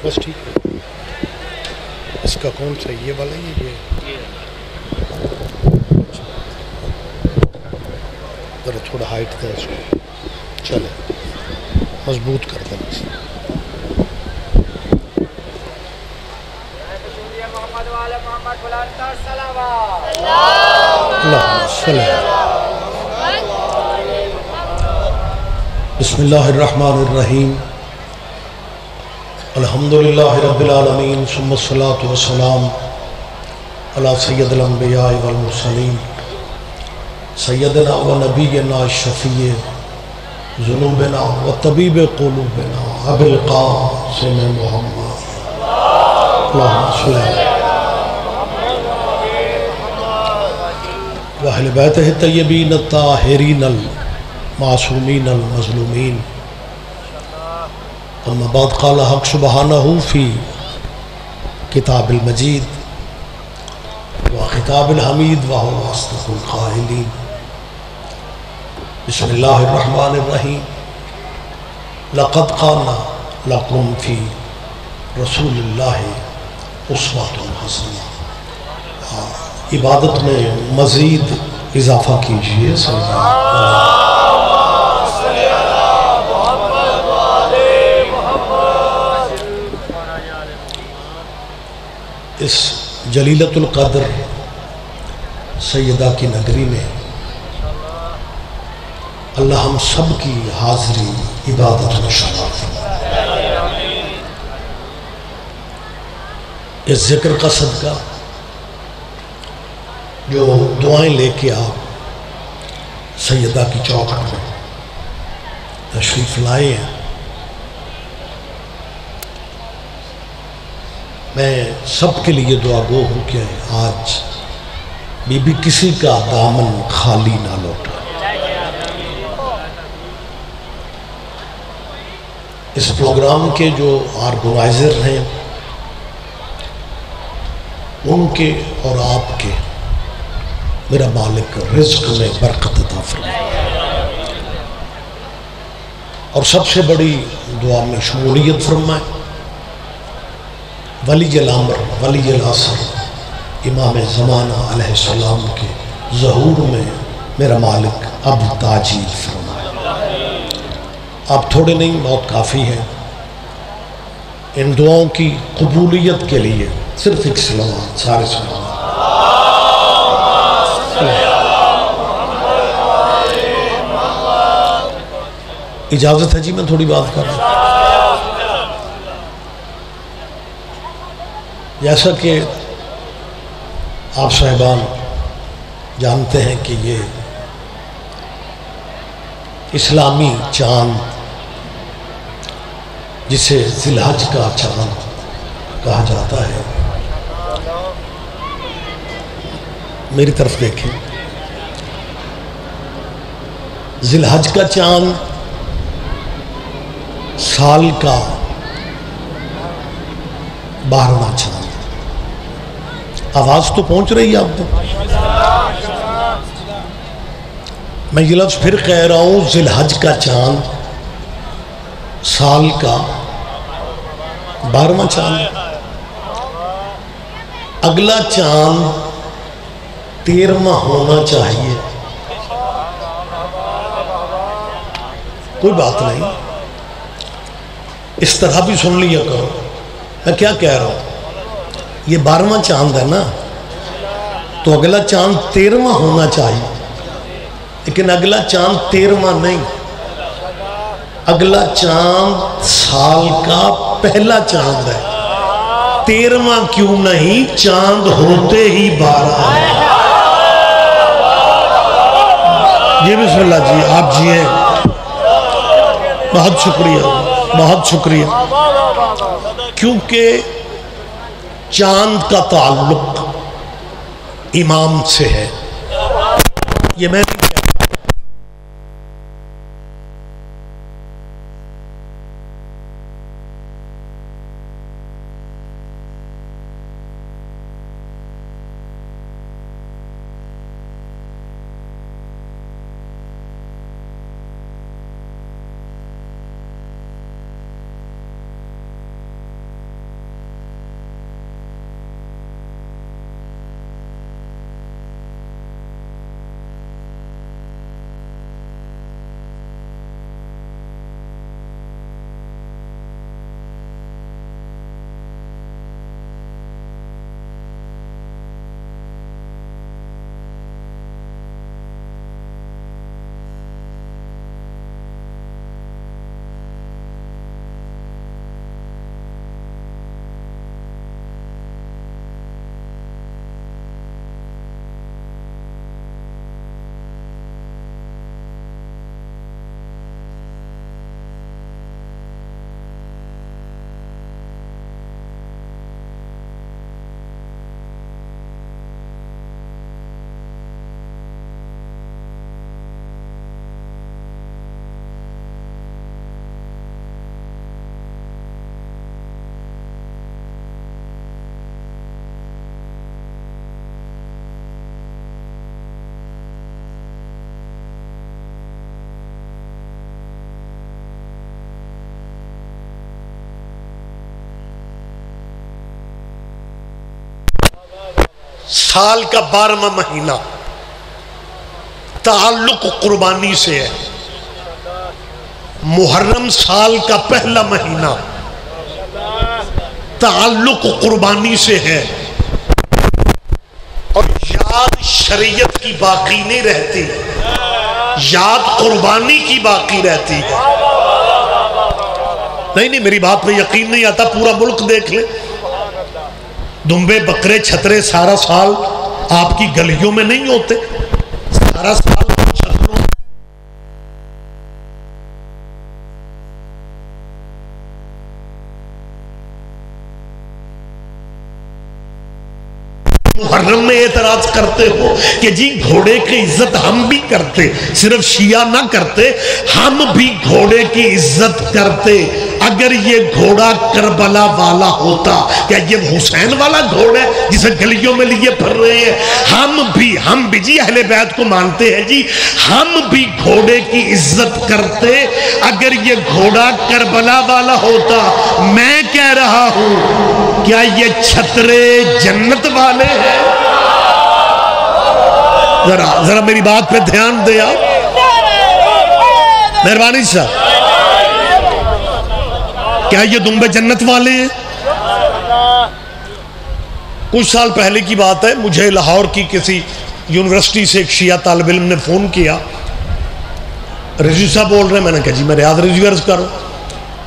بس ٹھیک ہے. اس کا کون سا یہ والا یہ ذرا تھوڑا ہائٹ دیں اس کو. چلے مضبوط کر دیں بس. بسم اللہ الرحمن الرحیم. الحمدللہ رب العالمین ثم الصلاة والسلام علی سید الانبیاء والمرسلین سیدنا و نبینا الشفیع ذنوبنا و طبیب قلوبنا ابی القاسم محمد اللہم صلی اللہ و اہل بیتہ الطیبین الطاہرین المعصومین المظلومین. اما بعد قال حق سبحانہ فی کتاب المجید و خطاب الحمید و اصدق القائلین. بسم اللہ الرحمن الرحیم. لقد کان لکم فی رسول اللہ اسوۃ حسنہ. عبادت میں مزید اضافہ کیجئے. صلی اللہ علیہ اس جلیلۃ القدر سیدہ کی نگری میں اللہ ہم سب کی حاضری عبادت میں شامل فرمائے. اس ذکر کا صدقہ جو دعائیں لے کے آپ سیدہ کی چوکھٹ میں تشریف لائے ہیں، میں سب کے لیے دعا گو ہوں کہ آج بی بی کسی کا دامن خالی نہ لوٹا. اس پروگرام کے جو آرگنائزر ہیں ان کے اور آپ کے میرا مالک رزق میں برکت عطا فرمائے اور سب سے بڑی دعا میں شمولیت فرمائے. ولی الامر ولی العصر امام زمانہ علیہ السلام کے ظہور میں میرا مالک اب تاجیل فرمائے. آپ تھوڑے نہیں بہت کافی ہیں. ان دعاؤں کی قبولیت کے لیے صرف ایک سلوات سارے سلوات. اجازت ہے جی میں تھوڑی بات کر رہا ہوں. جیسا کہ آپ صاحبان جانتے ہیں کہ یہ اسلامی چاند جسے ذی الحج کا چاند کہا جاتا ہے، میری طرف دیکھیں. ذی الحج کا چاند سال کا 12واں چاند. آواز تو پہنچ رہی ہے آپ کو؟ میں یہ لفظ پھر کہہ رہا ہوں، ذی الحج کا چاند سال کا 12واں چاند. اگلا چاند 13واں ہونا چاہیے. کوئی بات نہیں، اس طرح بھی سن لیا کرو. میں کیا کہہ رہا ہوں، یہ 12واں چاند ہے نا، تو اگلا چاند 13واں ہونا چاہیے. لیکن اگلا چاند 13واں نہیں، اگلا چاند سال کا پہلا چاند ہے. 13واں کیوں نہیں، چاند ہوتے ہی 12 ہے. جی بسم اللہ جی، آپ جی ہیں، بہت شکریہ بہت شکریہ. کیونکہ چاند کا تعلق امام سے ہے. یہ میں نہیں کہتا. سال کا 12واں مہینہ تعلق قربانی سے ہے. محرم سال کا پہلا مہینہ تعلق قربانی سے ہے. اور یاد شریعت کی باقی نہیں رہتی، یاد قربانی کی باقی رہتی ہے. نہیں میری بات پہ یقین نہیں آتا، پورا ملک دیکھ لیں. دمبے بکرے چھترے سارا سال آپ کی گلیوں میں نہیں ہوتے، سارا سال چھتروں محرم میں اعتراض کرتے ہو کہ جی گھوڑے کی عزت ہم بھی کرتے، صرف شیعہ نہ کرتے، ہم بھی گھوڑے کی عزت کرتے. اگر یہ گھوڑا کربلا والا ہوتا، کیا یہ حسین والا گھوڑا ہے جسے گلیوں میں لیے پھر رہے ہیں؟ ہم بھی جی اہل بیت کو مانتے ہیں جی، ہم بھی گھوڑے کی عزت کرتے اگر یہ گھوڑا کربلا والا ہوتا. میں کہہ رہا ہوں کیا یہ چھترے جنت والے ہیں؟ ذرا میری بات پہ دھیان دیا، مہربانی صاحب. کیا یہ دمبے جنت والے ہیں؟ کچھ سال پہلے کی بات ہے، مجھے لاہور کی کسی یونیورسٹی سے ایک شیعہ طالب علم نے فون کیا، رضوی صاحب بول رہے ہیں. میں نے کہا جی میں ریاض رضوی عرض کروں.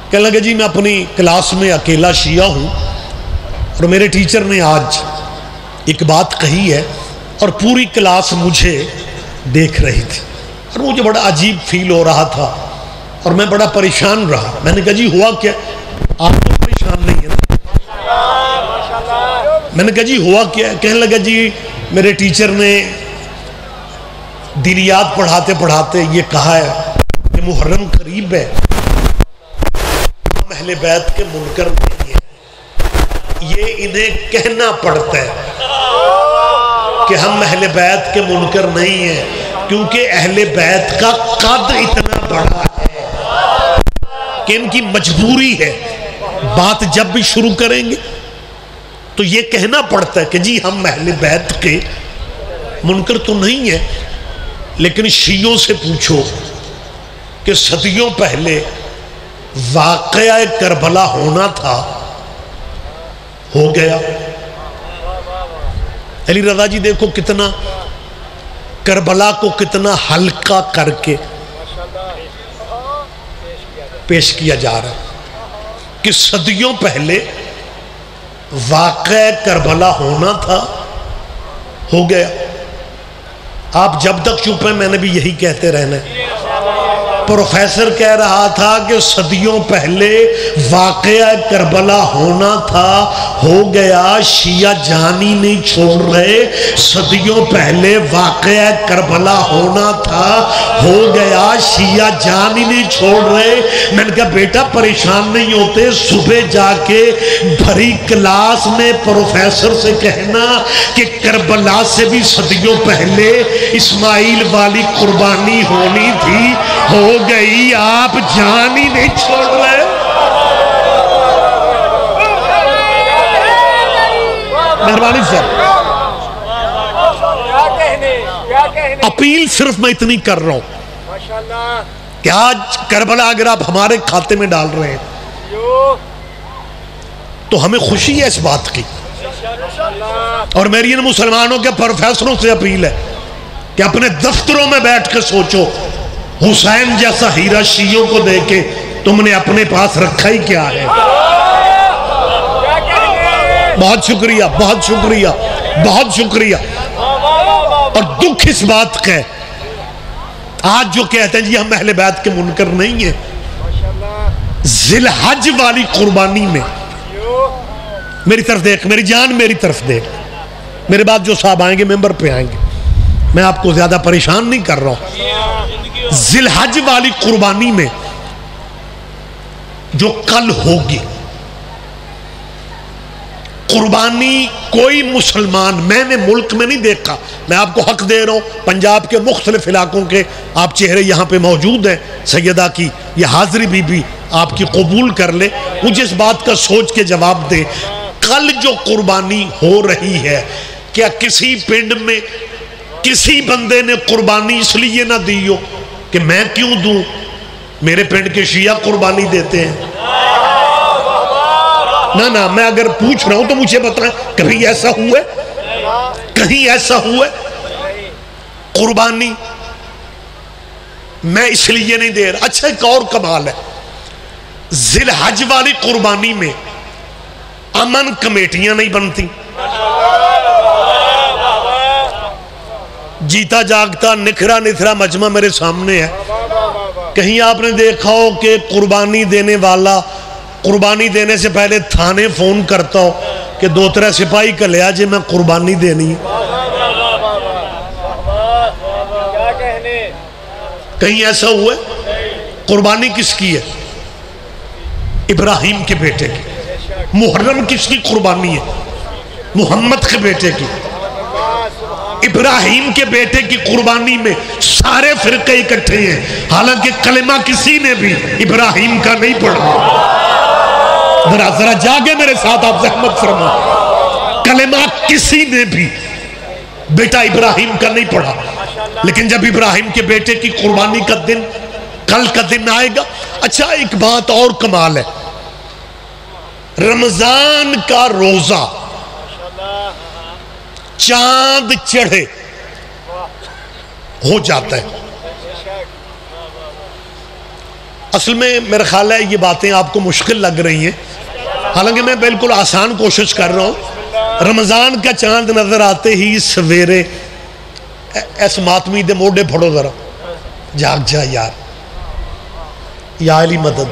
کہنے لگا جی میں اپنی کلاس میں اکیلا شیعہ ہوں اور میرے ٹیچر نے آج ایک بات کہی ہے اور پوری کلاس مجھے دیکھ رہی تھی اور مجھے بڑا عجیب فیل ہو رہا تھا اور میں بڑا پریشان رہا. میں نے کہا جی ہوا کیا؟ آپ تو پریشان نہیں ہے نا؟ میں نے کہا جی ہوا کیا؟ کہنے لگا جی میرے ٹیچر نے دینیات پڑھاتے پڑھاتے یہ کہا ہے کہ محرم قریب ہے، اہل بیت کے منکر نہیں ہے. یہ انہیں کہنا پڑتا ہے کہ ہم اہل بیت کے منکر نہیں ہیں کیونکہ اہل بیت کا قد اتنا بڑا ہے کہ ان کی مجبوری ہے. بات جب بھی شروع کریں گے تو یہ کہنا پڑتا ہے کہ جی ہم اہل بیت کے منکر تو نہیں ہیں. لیکن شیعوں سے پوچھو کہ صدیوں پہلے واقعہ کربلا ہونا تھا، ہو گیا. علی رضا جی دیکھو کتنا کربلا کو کتنا ہلکا کر کے پیش کیا جا رہا ہے کہ صدیوں پہلے واقعہ کربلا ہونا تھا، ہو گیا. آپ جب تک چپ ہیں میں نے بھی یہی کہتے رہنا ہے. پروفیسر کہہ رہا تھا کہ صدیوں پہلے واقعہ کربلا ہونا تھا، ہو گیا. شیعہ جانی نہیں چھوڑ رہے، صدیوں پہلے واقعہ کربلا ہونا تھا، ہو گیا. شیعہ جانی نہیں چھوڑ رہے. میں نے کہا بیٹا پریشان نہیں ہوتے، صبح جا کے بھری کلاس میں پروفیسر سے کہنا کہ کربلا سے بھی صدیوں پہلے اسماعیل والی قربانی ہونی تھی، ہو گئی. آپ جان ہی نہیں چھوڑ رہے. مہربانی صاحب اپیل صرف میں اتنی کر رہا ہوں کہ آج کربلا اگر آپ ہمارے کھاتے میں ڈال رہے ہیں تو ہمیں خوشی ہے اس بات کی. اور میری ان مسلمانوں کے پروفیسروں سے اپیل ہے کہ اپنے دفتروں میں بیٹھ کے سوچو حسین جیسا ہیرا شیعوں کو دے کے تم نے اپنے پاس رکھا ہی کیا ہے. بہت شکریہ، بہت شکریہ، بہت شکریہ. اور دکھ اس بات کا ہے آج جو کہتے ہیں جی ہم اہل بیت کے منکر نہیں ہیں، ذی الحج والی قربانی میں میری طرف دیکھ، میری جان میری طرف دیکھ. میرے بعد جو صاحب آئیں گے ممبر پہ آئیں گے، میں آپ کو زیادہ پریشان نہیں کر رہا ہوں. ذی الحج والی قربانی میں جو کل ہوگی قربانی، کوئی مسلمان میں نے ملک میں نہیں دیکھا. میں آپ کو حق دے رہا ہوں، پنجاب کے مختلف علاقوں کے آپ چہرے یہاں پہ موجود ہیں. سیدہ کی یہ حاضری بھی آپ کی قبول کر لے. مجھے اس بات کا سوچ کے جواب دے، کل جو قربانی ہو رہی ہے کیا کسی پنڈ میں کسی بندے نے قربانی اس لیے نہ دی ہو کہ میں کیوں دوں؟ میرے پنڈ کے شیعہ قربانی دیتے ہیں. نہ میں اگر پوچھ رہا ہوں تو مجھے بتائیں کبھی ایسا ہوا ہے؟ کہیں ایسا ہوا ہے؟ قربانی میں اس لیے نہیں دے رہا. اچھا ایک اور کمال ہے، ذی الحج والی قربانی میں امن کمیٹیاں نہیں بنتی. جیتا جاگتا نکھرا نتھرا مجمع میرے سامنے ہے. کہیں آپ نے دیکھا ہو کہ قربانی دینے والا قربانی دینے سے پہلے تھانے فون کرتا ہو کہ 2-3 سپاہی کا لیا جی میں قربانی دینی ہے؟ کہیں ایسا ہوا ہے؟ قربانی کس کی ہے؟ ابراہیم کے بیٹے کی. محرم کس کی قربانی ہے؟ محمد کے بیٹے کی. ابراہیم کے بیٹے کی قربانی میں سارے فرقے اکٹھے ہیں، حالانکہ کلمہ کسی نے بھی ابراہیم کا نہیں پڑھا. ذرا جاگے میرے ساتھ، آپ زحمت فرما. کلمہ کسی نے بھی بیٹا ابراہیم کا نہیں پڑھا. لیکن جب ابراہیم کے بیٹے کی قربانی کا دن کل کا دن آئے گا. اچھا ایک بات اور کمال ہے، رمضان کا روزہ چاند چڑھے ہو جاتا ہے. اصل میں میرا خیال ہے یہ باتیں آپ کو مشکل لگ رہی ہیں، حالانکہ میں بالکل آسان کوشش کر رہا ہوں. رمضان کا چاند نظر آتے ہی سویرے ایس ماتمی دے موڈے پھڑو ذرا، جاگ جا یار، یا علی مدد.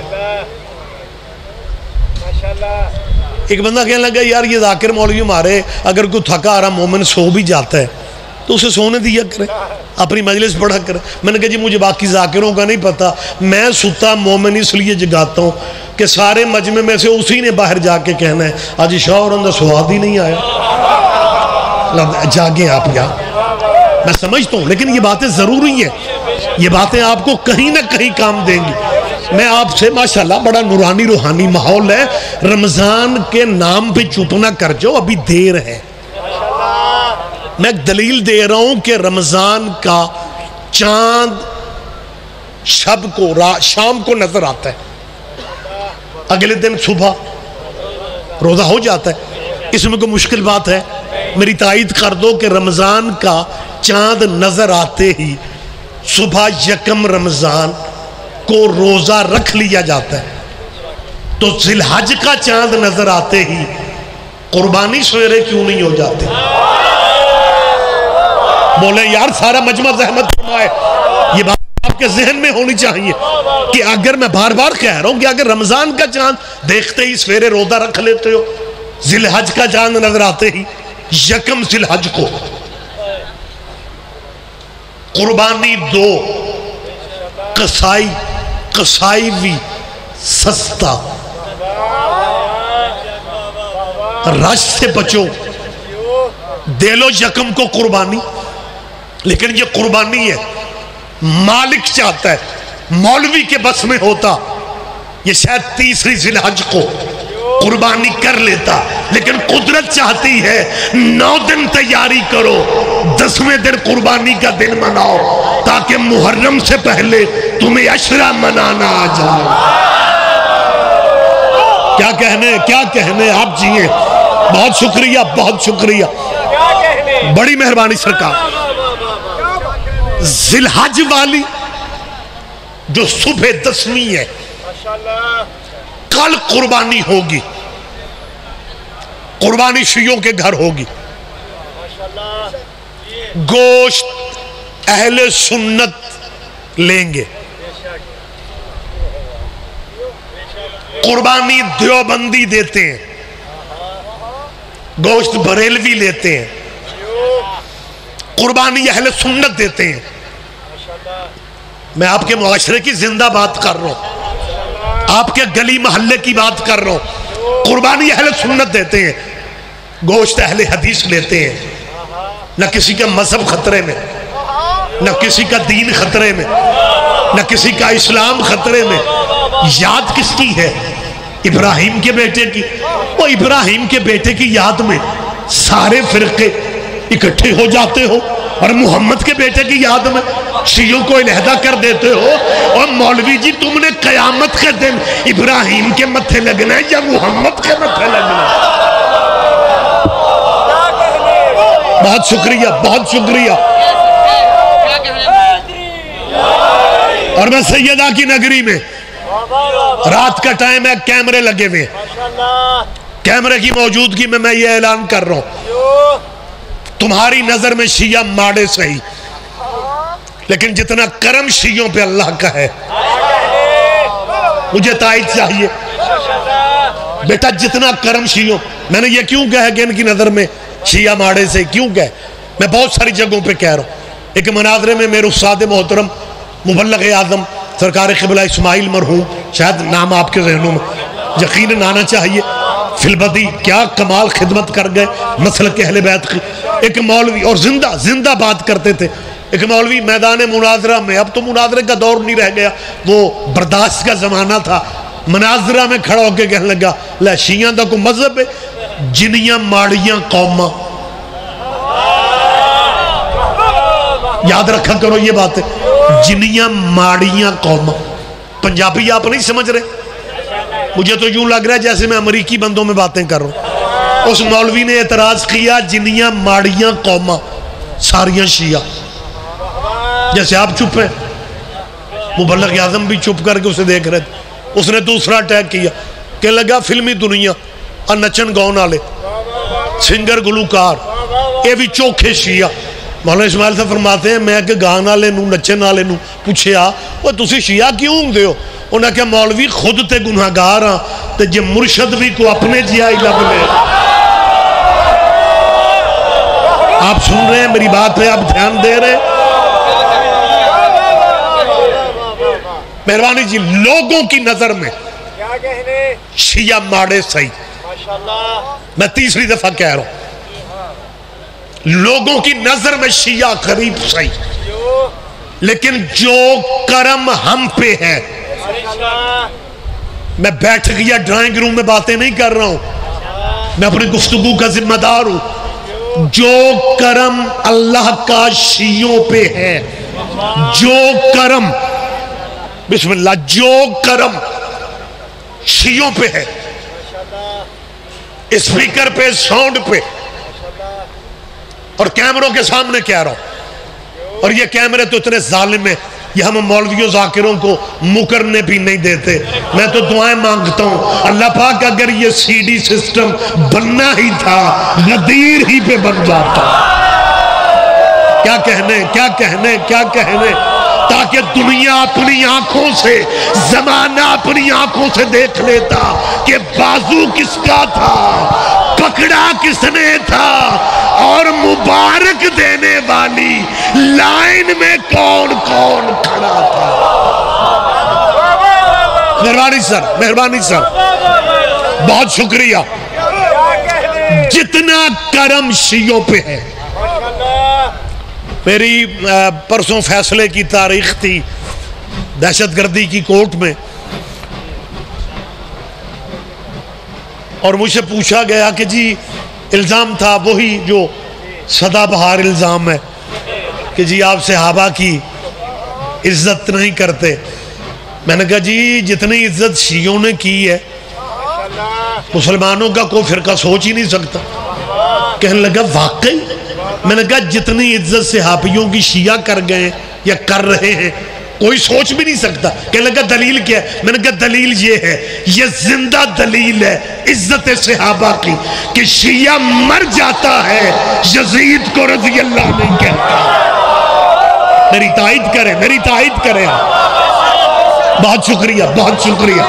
ایک بندہ کہنے لگا یار یہ ذاکر مولوی ہمارے اگر کوئی تھکا آ رہا مومن سو بھی جاتا ہے تو اسے سونے دیا کرے، اپنی مجلس پڑھا کرے. میں نے کہا جی مجھے باقی ذاکروں کا نہیں پتا، میں ستا مومن اس لیے جگاتا ہوں کہ سارے مجمع میں سے اسی نے باہر جا کے کہنا ہے آج شوہر اندر سواد ہی نہیں آیا. جاگیں آپ یار، میں سمجھتا ہوں لیکن یہ باتیں ضروری ہیں، یہ باتیں آپ کو کہیں نہ کہیں کام دیں گی. میں آپ سے ماشاءاللہ بڑا نورانی روحانی ماحول ہے، رمضان کے نام پہ چپ نہ کر جاؤ، ابھی دیر ہے. میں ایک دلیل دے رہا ہوں کہ رمضان کا چاند شب کو شام کو نظر آتا ہے، اگلے دن صبح روزہ ہو جاتا ہے. اس میں کوئی مشکل بات ہے؟ میری تائید کر دو کہ رمضان کا چاند نظر آتے ہی صبح یکم رمضان کو روزہ رکھ لیا جاتا ہے. تو ذی الحج کا چاند نظر آتے ہی قربانی سویرے کیوں نہیں ہو جاتے؟ بولے یار سارا مجمع زحمت فرمائے. یہ بات آپ کے ذہن میں ہونی چاہیے کہ اگر میں بار بار کہہ رہا ہوں کہ اگر رمضان کا چاند دیکھتے ہی سویرے روزہ رکھ لیتے ہو، ذی الحج کا چاند نظر آتے ہی یکم ذی الحج کو قربانی دو، قصائی بھی سستا، رش سے بچو، دے لو یکم کو قربانی. لیکن یہ قربانی ہے، مالک چاہتا ہے، مولوی کے بس میں ہوتا یہ شاید 30 ذی الحج کو قربانی کر لیتا، لیکن قدرت چاہتی ہے 9 دن تیاری کرو، 10ویں دن قربانی کا دن مناؤ تاکہ محرم سے پہلے تمہیں عشرہ منانا آ جائے. کیا کہنے آپ جیئے. بہت شکریہ، بہت شکریہ، بڑی مہربانی سرکار. ذی الحج والی جو صبح 10ویں ہے کل قربانی ہوگی، قربانی شیعوں کے گھر ہوگی. گوشت اہل سنت لیں گے، قربانی دیوبندی دیتے ہیں، گوشت بریلوی لیتے ہیں، قربانی اہل سنت دیتے ہیں. میں آپ کے معاشرے کی زندہ بات کر رہا ہوں، آپ کے گلی محلے کی بات کر رہا ہوں. قربانی اہل سنت دیتے ہیں، گوشت اہل حدیث لیتے ہیں. نہ کسی کا مذہب خطرے میں، نہ کسی کا دین خطرے میں، نہ کسی کا اسلام خطرے میں. یاد کس کی ہے؟ ابراہیم کے بیٹے کی. وہ ابراہیم کے بیٹے کی یاد میں سارے فرقے اکٹھے ہو جاتے ہو اور محمد کے بیٹے کی یاد میں شیعوں کو علیحدہ کر دیتے ہو. اور مولوی جی تم نے قیامت کے دن ابراہیم کے متھے لگنا ہے یا محمد کے متھے لگنا ہے؟ بہت شکریہ، بہت شکریہ. اور میں سیدہ کی نگری میں رات کا ٹائم ہے، کیمرے لگے ہوئے، کیمرے کی موجودگی میں میں یہ اعلان کر رہا ہوں، تمہاری نظر میں شیعہ ماڑے صحیح، لیکن جتنا کرم شیعوں پہ اللہ کا ہے مجھے تائید چاہیے. بیٹا جتنا کرم شیعوں، میں نے یہ کیوں کہا کہ ان کی نظر میں شیعہ ماڑے سے کیوں کہا؟ میں بہت ساری جگہوں پہ کہہ رہا ہوں. ایک مناظرے میں میرے استاد محترم مبلغ اعظم سرکار قبلہ اسماعیل مرحوم، شاید نام آپ کے ذہنوں میں یقیناً آنا چاہیے، فی البدی کیا کمال خدمت کر گئے مسلک اہل بیت کی. ایک مولوی، اور زندہ بات کرتے تھے، ایک مولوی میدان مناظرہ میں، اب تو مناظرے کا دور نہیں رہ گیا، وہ برداشت کا زمانہ تھا، مناظرہ میں کھڑا ہو کے کہنے لگا لے شیعہ دا کو مذہب ہے، جنیاں ماڑیاں قوماں. یاد رکھا کرو یہ باتیں، جنیاں ماڑیاں قوماں. پنجابی آپ نہیں سمجھ رہے؟ مجھے تو یوں لگ رہا ہے جیسے میں امریکی بندوں میں باتیں کر رہا ہوں. اس مولوی نے اعتراض کیا جنیاں ماڑیاں قوماں ساریاں شیعہ. جیسے آپ چپ ہیں، مبلغ اعظم بھی چپ کر کے اسے دیکھ رہے تھے. اس نے دوسرا اٹیک کیا کہ لگا فلمی دنیا اور نچن گاؤن والے سنگر گلوکار یہ بھی چوکھے شیعہ. مولانا اسماعیل صاحب فرماتے ہیں میں کہ گان والے نو نچن والے نو پوچھیا وہ تسی شیعہ کیوں ہوندے ہو؟ انہاں کہ مولوی خود تے گناہگار ہاں تے جے مرشد بھی کو اپنے جیا ہی لب لے. آپ سن رہے ہیں میری بات پہ، آپ دھیان دے رہے ہیں؟ مہربانی جی، لوگوں کی نظر میں شیعہ ماڑے صحیح. میں تیسری دفعہ کہہ رہا ہوں، لوگوں کی نظر میں شیعہ قریب صحیح، لیکن جو کرم ہم پہ ہے، میں بیٹھ گیا ڈرائنگ روم میں باتیں نہیں کر رہا ہوں، میں اپنی گفتگو کا ذمہ دار ہوں. جو کرم اللہ کا شیعوں پہ ہے، جو کرم، بسم اللہ، جو کرم شیعوں پہ ہے، اسپیکر پہ، ساؤنڈ پہ اور کیمروں کے سامنے کہہ رہا ہوں. اور یہ کیمرے تو اتنے ظالم ہیں، یہ ہم مولویوں ذاکروں کو مکرنے بھی نہیں دیتے. میں تو دعائیں مانگتا ہوں اللہ پاک اگر یہ سی ڈی سسٹم بننا ہی تھا غدیر ہی پہ بن جاتا. کیا کہنے، کیا کہنے، کیا کہنے، تاکہ دنیا اپنی آنکھوں سے، زمانہ اپنی آنکھوں سے دیکھ لیتا کہ بازو کس کا تھا، پکڑا کس نے تھا، اور مبارک دینے والی لائن میں کون کون کھڑا تھا. مہربانی سر، مہربانی سر، بہت شکریہ. جتنا کرم شیعوں پہ ہے، میری پرسوں فیصلے کی تاریخ تھی دہشت گردی کی کورٹ میں، اور مجھ سے پوچھا گیا کہ جی الزام تھا وہی جو سدا بہار الزام ہے کہ جی آپ صحابہ کی عزت نہیں کرتے. میں نے کہا جی جتنی عزت شیعوں نے کی ہے مسلمانوں کا کوئی فرقہ سوچ ہی نہیں سکتا. کہنے لگا واقعی؟ میں نے کہا جتنی عزت صحابیوں کی شیعہ کر گئے یا کر رہے ہیں کوئی سوچ بھی نہیں سکتا. کہنے لگا دلیل کیا ہے؟ میں نے کہا دلیل یہ ہے، یہ زندہ دلیل ہے عزت صحابہ کی کہ شیعہ مر جاتا ہے یزید کو رضی اللہ نہیں کہتا. میری تائید کریں، میری تائید کریں. بہت شکریہ، بہت شکریہ.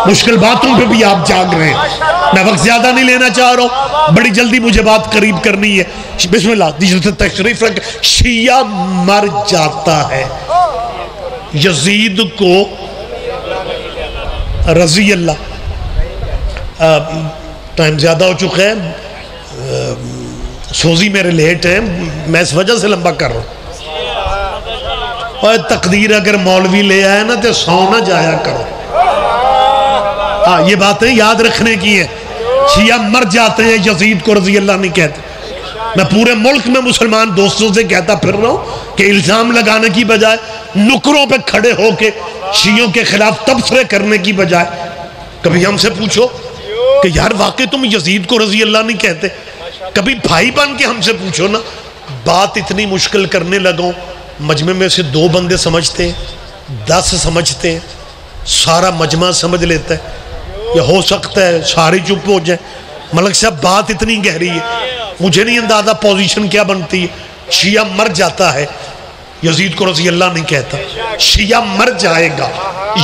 مشکل باتوں پہ بھی آپ جاگ رہے ہیں. میں وقت زیادہ نہیں لینا چاہ رہا ہوں، بڑی جلدی مجھے بات قریب کرنی ہے. بسم اللہ دیجیے تشریف رکھ. شیعہ مر جاتا ہے یزید کو رضی اللہ. ٹائم زیادہ ہو چکا ہے، سوزی میرے لیٹ ہے، میں اس وجہ سے لمبا کر رہا ہوں. اور تقدیر اگر مولوی لے آئے نا تو سو نہ جایا کرو. یہ باتیں یاد رکھنے کی ہیں. شیعہ مر جاتے ہیں یزید کو رضی اللہ نہیں کہتے. میں پورے ملک میں مسلمان دوستوں سے کہتا پھر رہا ہوں کہ الزام لگانے کی بجائے نکروں پہ کھڑے ہو کے شیعوں کے خلاف تبصرے کرنے کی بجائے کبھی ہم سے پوچھو کہ یار واقعی تم یزید کو رضی اللہ نہیں کہتے. کبھی بھائی بن کے ہم سے پوچھو نا. بات اتنی مشکل کرنے لگوں مجمع میں سے 2 بندے سمجھتے ہیں 10 سمجھتے ہیں سارا مجمع سمجھ لیتا ہے یا ہو سکتا ہے سارے چپ ہو جائیں. ملک صاحب بات اتنی گہری ہے مجھے نہیں اندازہ پوزیشن کیا بنتی ہے. شیعہ مر جاتا ہے یزید کو رضی اللہ نہیں کہتا. شیعہ مر جائے گا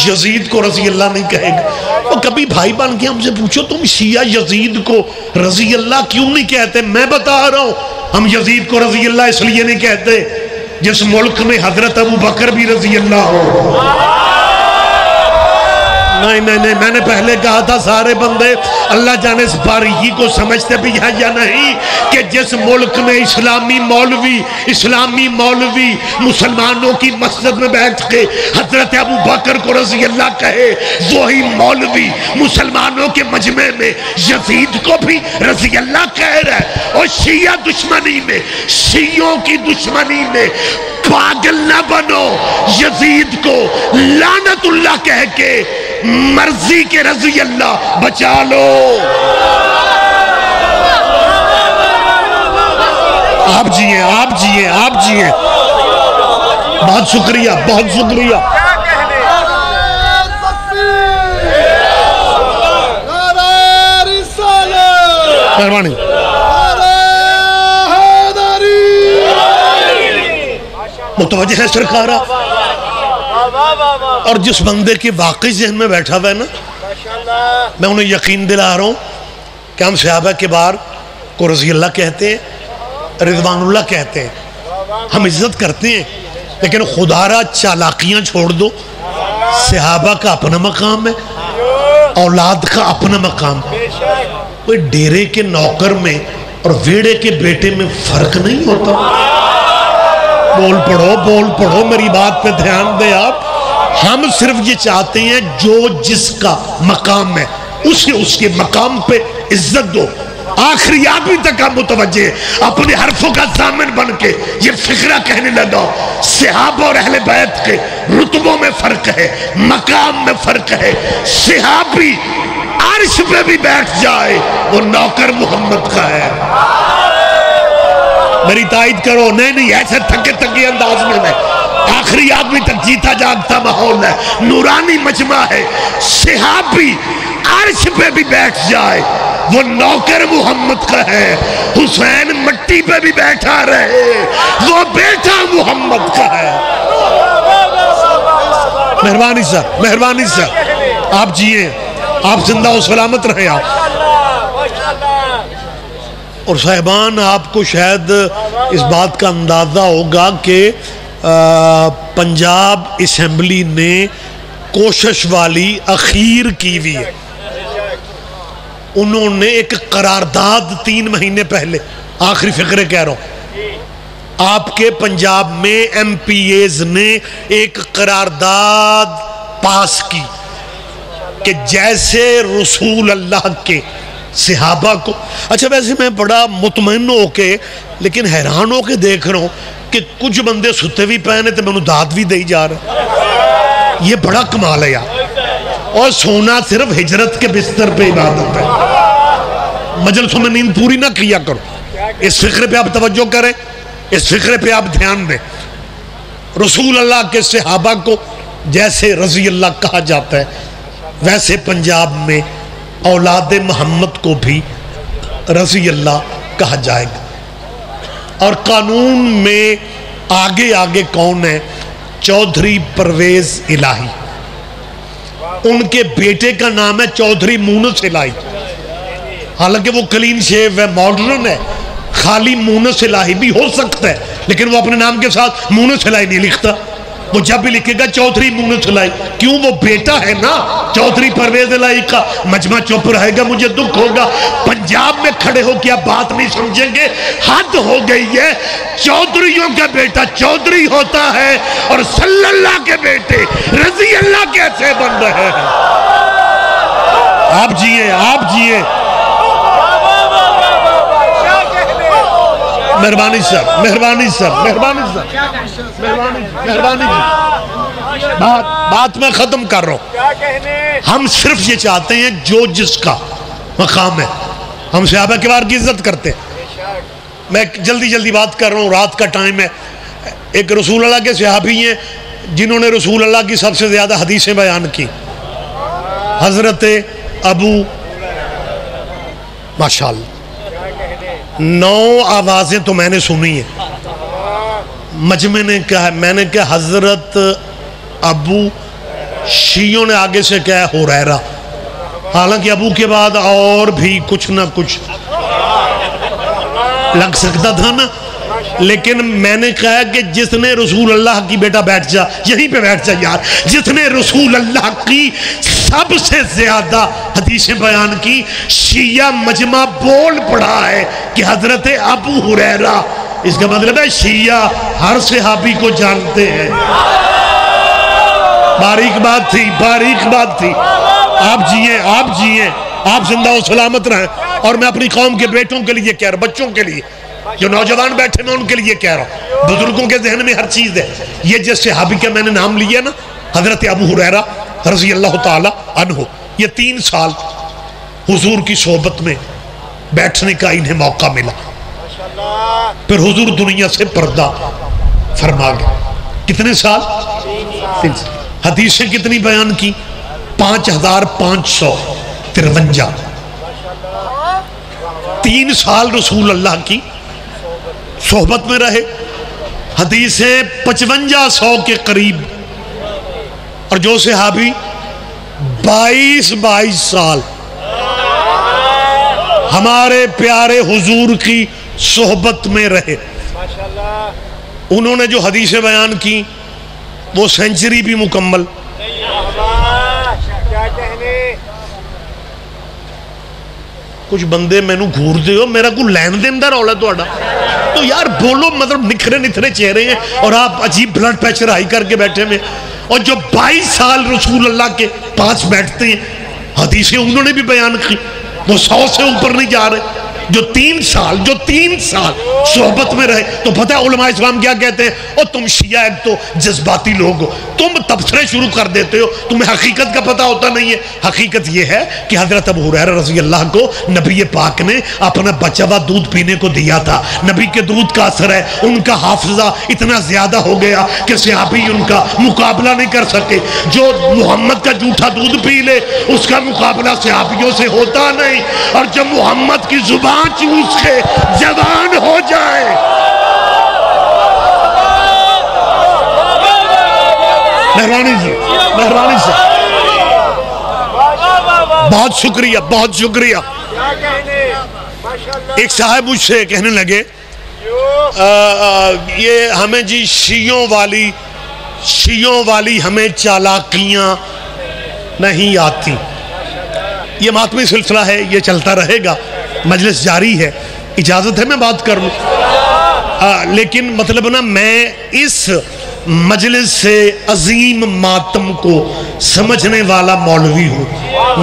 یزید کو رضی اللہ نہیں کہے گا. اور کبھی بھائی بن کے ہم سے پوچھو تم شیعہ یزید کو رضی اللہ کیوں نہیں کہتے. میں بتا رہا ہوں ہم یزید کو رضی اللہ اس لیے نہیں کہتے جس ملک میں حضرت ابو بکر بھی رضی اللہ ہو. نہیں میں نے پہلے کہا تھا سارے بندے اللہ جانے سپاہی کو سمجھتے بھی ہیں یا نہیں کہ جس ملک میں اسلامی مولوی مسلمانوں کی مسجد میں بیٹھ کے حضرت ابو بکر کو رضی اللہ کہے وہی مولوی مسلمانوں کے مجمع میں یزید کو بھی رضی اللہ کہہ رہا ہے. اور شیعہ دشمنی میں شیعوں کی دشمنی میں پاگل نہ بنو. یزید کو لعنت اللہ کہہ کے مرضی کے رضی اللہ بچا لو. آپ جیئے بہت شکریہ مہربانی. متوجہ ہے سرکارہ. اور جس بندے کے واقعی ذہن میں بیٹھا ہوا ہے نا میں انہیں یقین دلا رہا ہوں کہ ہم صحابہ کبار کو رضی اللہ کہتے ہیں رضوان اللہ کہتے ہیں ہم عزت کرتے ہیں لیکن خدا را چالاکیاں چھوڑ دو. صحابہ کا اپنا مقام ہے اولاد کا اپنا مقام ہے. کوئی ڈیرے کے نوکر میں اور ویڑے کے بیٹے میں فرق نہیں ہوتا. بول پڑھو میری بات پہ دھیان دے آپ. ہم صرف یہ چاہتے ہیں جو جس کا مقام ہے اسے اس کے مقام پہ عزت دو. آخری آدمی تک ہم متوجہ ہیں. اپنے حرفوں کا ضامن بن کے یہ فقرہ کہنے لگا صحابہ اور اہل بیت کے رتبوں میں فرق ہے مقام میں فرق ہے. صحابی عرش پہ بھی بیٹھ جائے وہ نوکر محمد کا ہے. میری تائید کرو. نہیں ایسے تھکے انداز میں آخری آدمی تک جیتا جاگتا ماحول ہے نورانی مجمع ہے. صحابی عرش پہ بھی بیٹھ جائے وہ نوکر محمد کا ہے. حسین مٹی پہ بھی بیٹھا رہے وہ بیٹا محمد کا ہے. مہربانی سر آپ جیئے آپ زندہ و سلامت رہے. آپ اور صاحبان آپ کو شاید اس بات کا اندازہ ہوگا کہ پنجاب اسمبلی نے کوشش والی اخیر کی ہوئی ہے. انہوں نے ایک قرارداد 3 مہینے پہلے آخری فقرے کہہ رہا ہوں آپ کے پنجاب میں ایم پی ایز نے ایک قرارداد پاس کی کہ جیسے رسول اللہ کے صحابہ کو. اچھا ویسے میں بڑا مطمئن ہو کے لیکن حیران ہو کے دیکھ رہا ہوں کہ کچھ بندے ستے بھی پہنے تو میں انہوں داد بھی دے جا رہا. یہ بڑا کمال ہے یار. اور سونا صرف ہجرت کے بستر پہ عبادت ہے. مجلسوں میں نیند پوری نہ کیا کرو. اس فقرے پہ آپ توجہ کریں اس فقرے پہ آپ دھیان دیں. رسول اللہ کے صحابہ کو جیسے رضی اللہ کہا جاتا ہے ویسے پنجاب میں اولاد محمد کو بھی رضی اللہ کہا جائے گا. اور قانون میں آگے کون ہے؟ چودھری پرویز الہی. ان کے بیٹے کا نام ہے چودھری مونس الہی. حالانکہ وہ کلین شیو ہے ماڈرن ہے. خالی مونس الہی بھی ہو سکتا ہے لیکن وہ اپنے نام کے ساتھ مونس الہی نہیں لکھتا. وہ جب بھی لکھے گا چودھری مونس الہی. کیوں؟ وہ بیٹا ہے نا چودھری پرویز الہی کا. مجمع چپ رہے گا مجھے دکھ ہوگا. پنجاب میں کھڑے ہو کیا بات نہیں سمجھیں گے؟ حد ہو گئی ہے. چودھریوں کا بیٹا چودھری ہوتا ہے اور صلی اللہ کے بیٹے رضی اللہ کیسے بن رہے ہیں؟ آپ جیئے مہربانی صاحب، مہربانی صاحب، مہربانی صاحب، مہربانی جی، بات میں ختم کر رہا ہوں۔ ہم صرف یہ چاہتے ہیں جو جس کا مقام ہے، ہم صحابہ کرام کی عزت کرتے ہیں۔ میں جلدی بات کر رہا ہوں، رات کا ٹائم ہے۔ ایک رسول اللہ کے صحابی ہیں جنہوں نے رسول اللہ کی سب سے زیادہ حدیثیں بیان کی، حضرت ابو، ماشاءاللہ 9 آوازیں تو میں نے سنی ہیں۔ مجمع نے کہا، میں نے کہا حضرت ابو، شیعوں نے آگے سے کہا ہریرہ، حالانکہ ابو کے بعد اور بھی کچھ نہ کچھ لگ سکتا تھا نا، لیکن میں نے کہا کہ جس نے رسول اللہ کی، بیٹا بیٹھ جا، یہیں پہ بیٹھ جا یار، جس نے رسول اللہ کی سب سے زیادہ حدیثیں بیان کی، شیعہ مجمع بول پڑا ہے کہ حضرت ابو ہریرہ، اس کا مطلب ہے شیعہ ہر صحابی کو جانتے ہیں۔ باریک بات تھی، باریک بات تھی۔ آپ جیئیں، آپ زندہ و سلامت رہیں۔ اور میں اپنی قوم کے بیٹوں کے لیے کہہ رہا ہوں، بچوں کے لیے، جو نوجوان بیٹھے میں ان کے لیے کہہ رہا ہوں، بزرگوں کے ذہن میں ہر چیز ہے۔ یہ جس صحابی کا میں نے نام لیا نا، حضرت ابو ہریرہ رضی اللہ تعالی عنہ، یہ 3 سال حضور کی صحبت میں بیٹھنے کا انہیں موقع ملا، پھر حضور دنیا سے پردہ فرما گئے۔ کتنے سال؟ 3 سال۔ حدیثیں کتنی بیان کی؟ 5553۔ 3 سال رسول اللہ کی صحبت میں رہے، حدیثیں 5500 کے قریب، اور جو صحابی 22 سال ہمارے پیارے حضور کی صحبت میں رہے، انہوں نے جو حدیثیں بیان کی وہ سینچری بھی مکمل۔ کچھ بندے میں نو گھور دے ہو، میرا کو لین دین دا رولا تو تو یار بولو، مطلب نکھرے نتھرے چہرے ہیں اور آپ عجیب بلڈ پریشر ہائی کر کے بیٹھے میں، اور جو 22 سال رسول اللہ کے پاس بیٹھتے ہیں، حدیثیں انہوں نے بھی بیان کی، وہ 100 سے اوپر نہیں جا رہے۔ جو 3 سال صحبت میں رہے، تو پتہ ہے علماء اسلام کیا کہتے ہیں؟ اور تم شیعہ ایک تو جذباتی لوگ ہو، تم تبصرے شروع کر دیتے ہو، تمہیں حقیقت کا پتہ ہوتا نہیں ہے۔ حقیقت یہ ہے کہ حضرت ابو ہریرہ رضی اللہ کو نبی پاک نے اپنا بچہ ہوا دودھ پینے کو دیا تھا۔ نبی کے دودھ کا اثر ہے، ان کا حافظہ اتنا زیادہ ہو گیا کہ صحابی ان کا مقابلہ نہیں کر سکے۔ جو محمد کا جھوٹا دودھ پی لے، اس کا مقابلہ صحابیوں سے ہوتا نہیں، اور جب محمد کی زبان چوس کے جوان ہو جائے، مہربانی جی، مہربانی سے، بہت شکریہ، بہت شکریہ۔ ایک صاحب مجھ سے کہنے لگے یہ ہمیں جی شیعوں والی ہمیں چالاکیاں نہیں آتی۔ یہ ماتمی سلسلہ ہے، یہ چلتا رہے گا، مجلس جاری ہے، اجازت ہے میں بات کر لوں، لیکن مطلب نا میں اس مجلس سے عظیم ماتم کو سمجھنے والا مولوی ہوں۔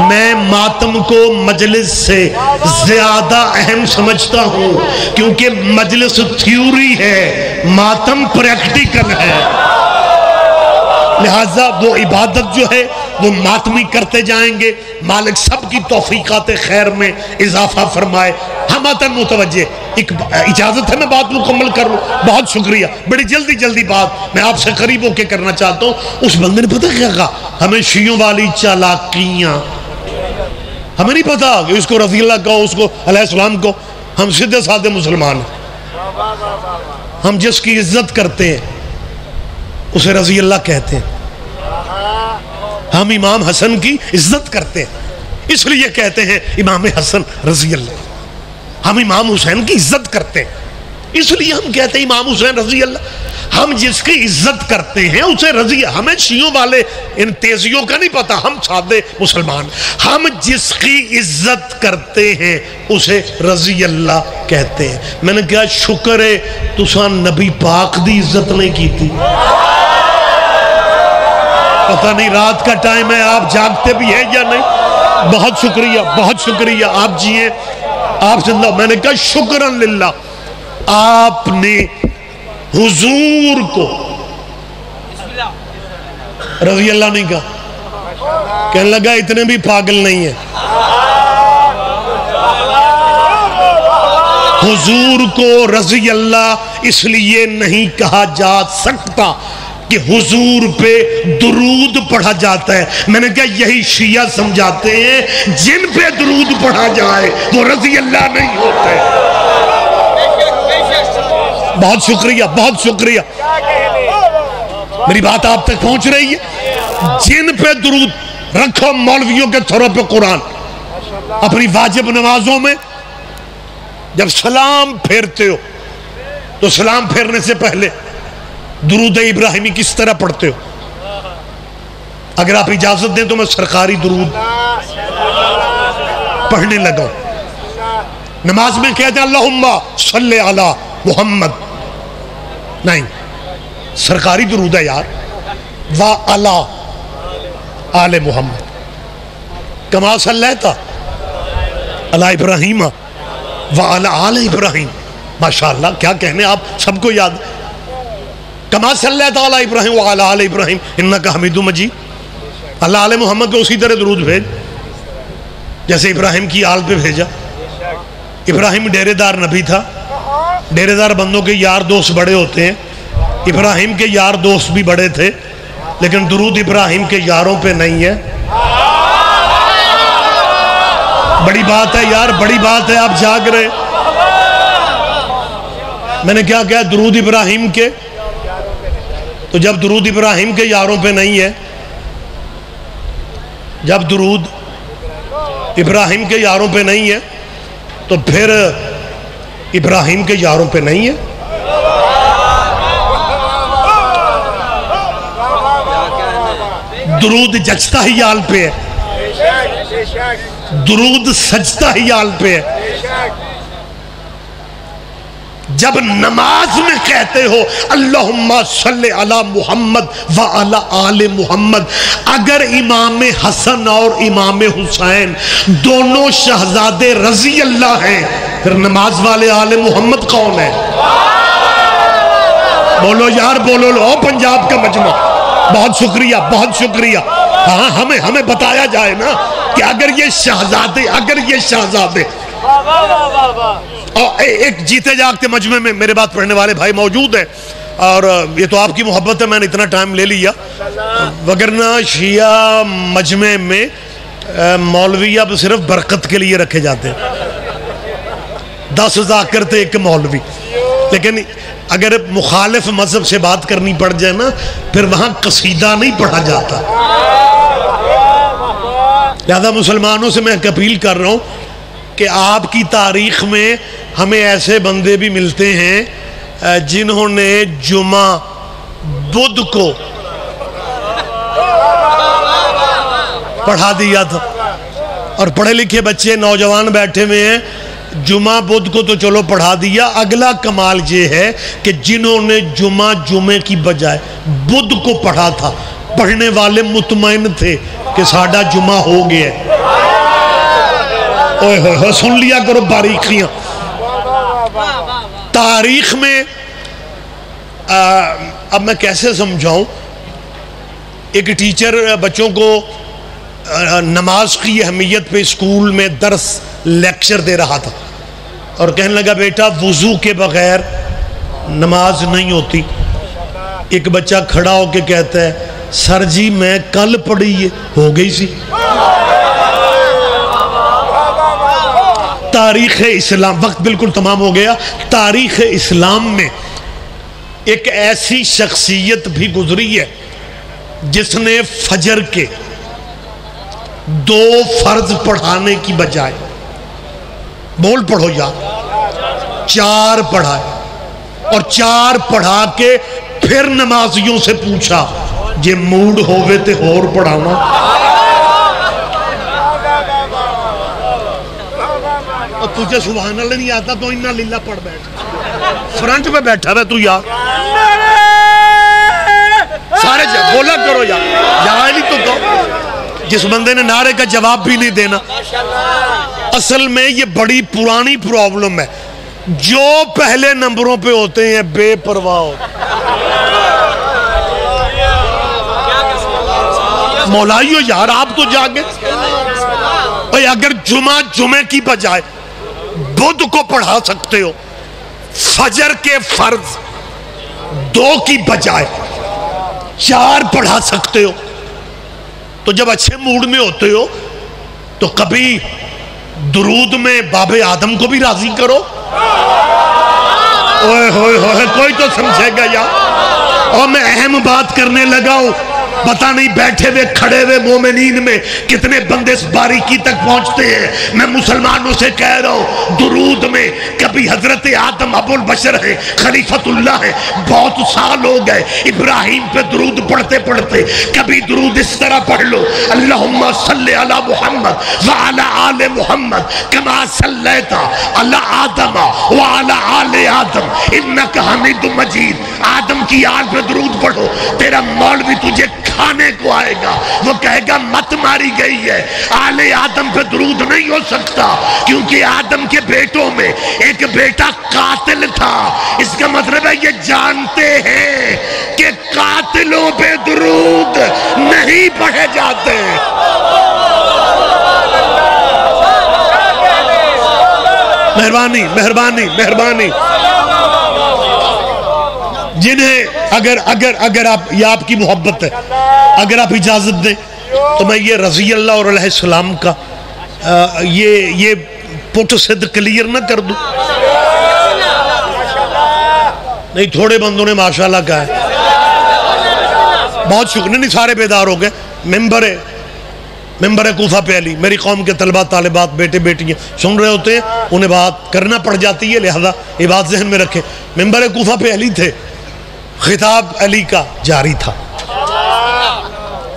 میں ماتم کو مجلس سے زیادہ اہم سمجھتا ہوں، کیونکہ مجلس تھیوری ہے، ماتم پریکٹیکل ہے، لہٰذا وہ عبادت جو ہے وہ ماتمی کرتے جائیں گے۔ مالک سب کی توفیقات خیر میں اضافہ فرمائے۔ ہماتن متوجہ، اجازت ہے میں بات مکمل کر لوں؟ بہت شکریہ، بڑی جلدی بات میں آپ سے قریب ہو کے کرنا چاہتا ہوں۔ اس بندے نے پتہ کیا کہا؟ ہمیں شیعوں والی چالاکیاں، ہمیں نہیں پتا کہ اس کو رضی اللہ کہو، اس کو علیہ السلام کو، ہم سیدھے سادھے مسلمان ہیں، ہم جس کی عزت کرتے ہیں اسے رضی اللہ کہتے ہیں۔ ہم امام حسن کی عزت کرتے ہیں، اس لیے کہتے ہیں امام حسن رضی اللہ۔ ہم امام حسین کی عزت کرتے ہیں، اس لیے ہم کہتے ہیں امام حسین رضی اللہ۔ ہم جس کی عزت کرتے ہیں اسے رضی، ہمیں شیعوں والے ان تیزیوں کا نہیں پتا، ہم سادے مسلمان، ہم جس کی عزت کرتے ہیں اسے رضی اللہ کہتے ہیں۔ میں نے کہا شکر ہے تساں نبی پاک دی عزت نہیں کی تھی۔ پتہ نہیں رات کا ٹائم ہے، آپ جاگتے بھی ہیں یا نہیں؟ بہت شکریہ، بہت شکریہ، آپ جیئے، آپ زندہ۔ میں نے کہا شکراً للہ، آپ نے حضور کو رضی اللہ نہیں کہا. کہنے لگا اتنے بھی پاگل نہیں ہیں. حضور کو رضی اللہ اس لیے نہیں کہا جا سکتا کہ حضور پہ درود پڑھا جاتا ہے. میں نے کہا یہی شیعہ سمجھاتے ہیں جن پہ درود پڑھا جائے وہ رضی اللہ نہیں ہوتے. بہت شکریہ، بہت شکریہ. میری بات آپ تک پہنچ رہی ہے؟ جن پہ درود رکھو مولویوں کے تھروں پہ قرآن. اپنی واجب نمازوں میں جب سلام پھیرتے ہو تو سلام پھیرنے سے پہلے درود ابراہیمی کس طرح پڑھتے ہو؟ اگر آپ اجازت دیں تو میں سرکاری درود پڑھنے لگا. نماز میں کہتے ہیں اللہم صلی علی محمد، نہیں، سرکاری درود ہے یار. وَعَلَىٰ آلِ محمد کما صلیت علی ابراہیم وَعَلَىٰ آلِ ابراہیم. ماشاءاللہ کیا کہنے، آپ سب کو یاد. کما صلیت علی ابراہیم وَعَلَىٰ آلِ ابراہیم انک حمید مجید. اللہ آل محمد کو اسی طرح درود بھیج جیسے ابراہیم کی آل پہ بھیجا. ابراہیم ڈیرے دار نبی تھا. ڈیرے دار بندوں کے یار دوست بڑے ہوتے ہیں. ابراہیم کے یار دوست بھی بڑے تھے لیکن درود ابراہیم کے یاروں پہ نہیں ہے. بڑی بات ہے یار، بڑی بات ہے. آپ جاگ رہے. میں نے کیا کہا؟ درود ابراہیم کے. تو جب درود ابراہیم کے یاروں پہ نہیں ہے، جب درود ابراہیم کے یاروں پہ نہیں ہے تو پھر ابراہیم کے یاروں پہ نہیں ہے. درود جچتا ہی آل پہ ہے، درود سجدہ ہی آل پہ ہے. جب نماز میں کہتے ہو اللہم صلی علی محمد وعلی آل محمد، اگر امام حسن اور امام حسین دونوں شہزادے رضی اللہ ہیں پھر نماز والے آل محمد کون ہے؟ بولو یار، بولو لو پنجاب کا مجمع. بہت شکریہ، بہت شکریہ. ہاں ہمیں بتایا جائے نا کہ اگر یہ شہزادے اور ایک جیتے جاگتے مجمع میں میرے بات پڑھنے والے بھائی موجود ہیں اور یہ تو آپ کی محبت ہے، میں نے اتنا ٹائم لے لیا، وگرنہ شیعہ مجمع میں مولوی اب صرف برکت کے لیے رکھے جاتے ہیں. 10 ذاکر تھے ایک مولوی. لیکن اگر مخالف مذہب سے بات کرنی پڑ جائے نا پھر وہاں قصیدہ نہیں پڑھا جاتا. لہذا مسلمانوں سے میں اپیل کر رہا ہوں کہ آپ کی تاریخ میں ہمیں ایسے بندے بھی ملتے ہیں جنہوں نے جمعہ بدھ کو پڑھا دیا تھا، اور پڑھے لکھے بچے نوجوان بیٹھے ہوئے ہیں. جمعہ بدھ کو تو چلو پڑھا دیا، اگلا کمال یہ ہے کہ جنہوں نے جمعے کی بجائے بدھ کو پڑھا تھا، پڑھنے والے مطمئن تھے کہ ساڈا جمعہ ہو گیا ہے. اوہ ہوئے سن لیا کرو باریکیاں. تاریخ میں اب میں کیسے سمجھاؤں، ایک ٹیچر بچوں کو نماز کی اہمیت پہ اسکول میں درس لیکچر دے رہا تھا اور کہنے لگا بیٹا وضو کے بغیر نماز نہیں ہوتی. ایک بچہ کھڑا ہو کے کہتا ہے سر جی میں کل پڑھی ہے، ہو گئی سی. تاریخ اسلام، وقت بالکل تمام ہو گیا. تاریخ اسلام میں ایک ایسی شخصیت بھی گزری ہے جس نے فجر کے 2 فرض پڑھانے کی بجائے، بول پڑھو یار، 4 پڑھائے، اور 4 پڑھا کے پھر نمازیوں سے پوچھا جے موڈ ہوئے تے اور پڑھانا. اور تجھے سبحان اللہ نہیں آتا تو انہا للہ پڑھ بیٹھ، فرنٹ پہ بیٹھا رہے تو یار سارے بولا کرو یار، جاہلی تو کہو. جس بندے نے نعرے کا جواب بھی نہیں دینا. اصل میں یہ بڑی پرانی پرابلم ہے. جو پہلے نمبروں پہ ہوتے ہیں بے پرواہ ہوتے ہیں. مولائیو یار آپ تو جاگے. اگر جمعہ کی بجائے بدھ کو پڑھا سکتے ہو, فجر کے فرض 2 کی بجائے 4 پڑھا سکتے ہو, تو جب اچھے موڈ میں ہوتے ہو تو کبھی درود میں باب آدم کو بھی راضی کرو. اوئے ہوئے ہوئے, کوئی تو سمجھے گا یار. اور میں اہم بات کرنے لگا ہوں, پتہ نہیں بیٹھے ہوئے کھڑے ہوئے مومنین میں کتنے بندے اس باریکی تک پہنچتے ہیں. میں مسلمانوں سے کہہ رہا ہوں, درود میں کبھی حضرت آدم ابو البشر ہے, خلیفۃ اللہ ہے, بہت سال ہو گئے ابراہیم پہ درود پڑھتے پڑھتے. کبھی درود اس طرح پڑھ لو, اللہم صلی علی محمد وعلی آل محمد کما صلیت علی آدم وعلی آل آدم انک حمید مجید. آدم کی آل پہ درود پڑھو, تیرا مولوی تجھے کھانے کو آئے گا, وہ کہے گا مت ماری گئی ہے. آل آدم پہ درود نہیں ہو سکتا کیونکہ آدم کے بیٹوں میں ایک بیٹا قاتل تھا. اس کا مطلب ہے یہ جانتے ہیں کہ قاتلوں پہ درود نہیں پڑھے جاتے. مہربانی مہربانی مہربانی. جنہیں اگر آپ, یہ آپ کی محبت ہے, اگر آپ اجازت دیں تو میں یہ رضی اللہ اور علیہ السلام کا یہ پٹ صد کلیر نہ کر دوں. نہیں, تھوڑے بندوں نے ماشاءاللہ کہا ہے. بہت شکریہ. نہیں, سارے بیدار ہو گئے. ممبر کوفہ پہ علی, میری قوم کے طلبہ طالبات بیٹے بیٹیاں سن رہے ہوتے ہیں, انہیں بات کرنا پڑ جاتی ہے, لہذا یہ بات ذہن میں رکھیں. ممبر کوفہ پہ علی تھے, خطاب علی کا جاری تھا.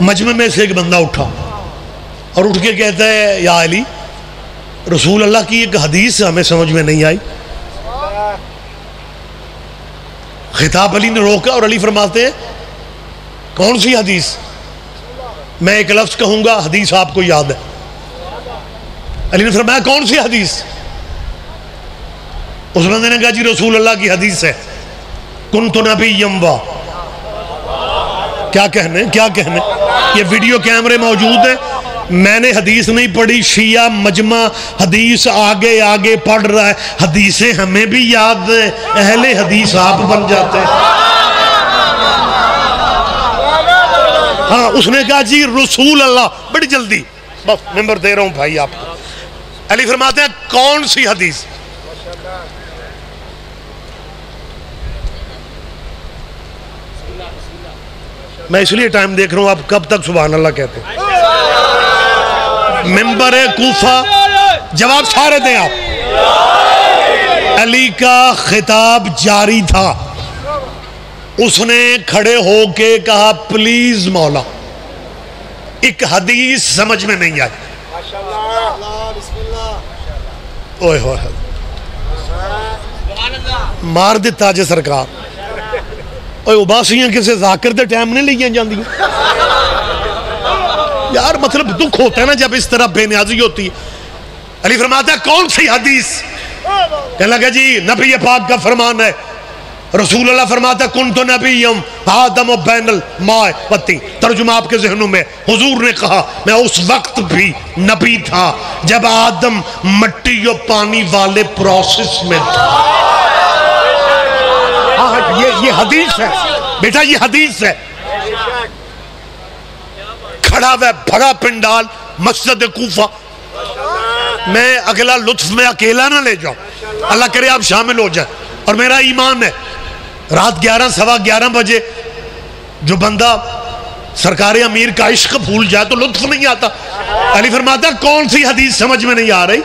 مجمع میں سے ایک بندہ اٹھا اور اٹھ کے کہتا ہے, یا علی, رسول اللہ کی ایک حدیث ہمیں سمجھ میں نہیں آئی. خطاب علی نے روکا اور علی فرماتے ہیں, کون سی حدیث؟ میں ایک لفظ کہوں گا, حدیث آپ کو یاد ہے. علی نے فرمایا, کون سی حدیث؟ اس بندے نے کہا, جی رسول اللہ کی حدیث ہے, کنت نبیم وا. کیا کہنے یہ ویڈیو کیمرے موجود ہیں. میں نے حدیث نہیں پڑھی, شیعہ مجمع حدیث آگے آگے پڑھ رہا ہے. حدیثیں ہمیں بھی یاد ہیں, اہل حدیث آپ بن جاتے ہیں. ہاں, اس نے کہا جی رسول اللہ, بڑی جلدی, بس نمبر دے رہا ہوں بھائی آپ کو. علی فرماتے ہیں, کون سی حدیث؟ میں اس لیے ٹائم دیکھ رہا ہوں, آپ کب تک سبحان اللہ کہتے ہیں. ممبر کوفہ, جواب سارے دیں آپ. علی کا خطاب جاری تھا. اس نے کھڑے ہو کے کہا, پلیز مولا, ایک حدیث سمجھ میں نہیں آئی. اوئے ہوئے, مار دیتا جے سرکار. اوئے اباسیاں کسے ذاکر دے ٹائم نہیں لئیاں جاندی یار, مطلب دکھ ہوتا ہے نا جب اس طرح بے نیازی ہوتی ہے. علی فرماتا ہے, کون سی حدیث؟ کہنے لگا, جی نبی پاک کا فرمان ہے. رسول اللہ فرماتا ہے, کنت نبیم آدم بین الماء والطین. ترجمہ آپ کے ذہنوں میں, حضور نے کہا میں اس وقت بھی نبی تھا جب آدم مٹی و پانی والے پروسیس میں تھا. یہ حدیث ہے بیٹا, یہ حدیث ہے. کھڑا ہے بھرا پنڈال مسجد کوفہ. میں اگلا لطف میں اکیلا نہ لے جاؤں, اللہ کرے آپ شامل ہو جائیں. اور میرا ایمان ہے, رات 11 سوا 11 بجے جو بندہ سرکار امیر کا عشق بھول جائے تو لطف نہیں آتا. علی فرماتا, کون سی حدیث سمجھ میں نہیں آ رہی؟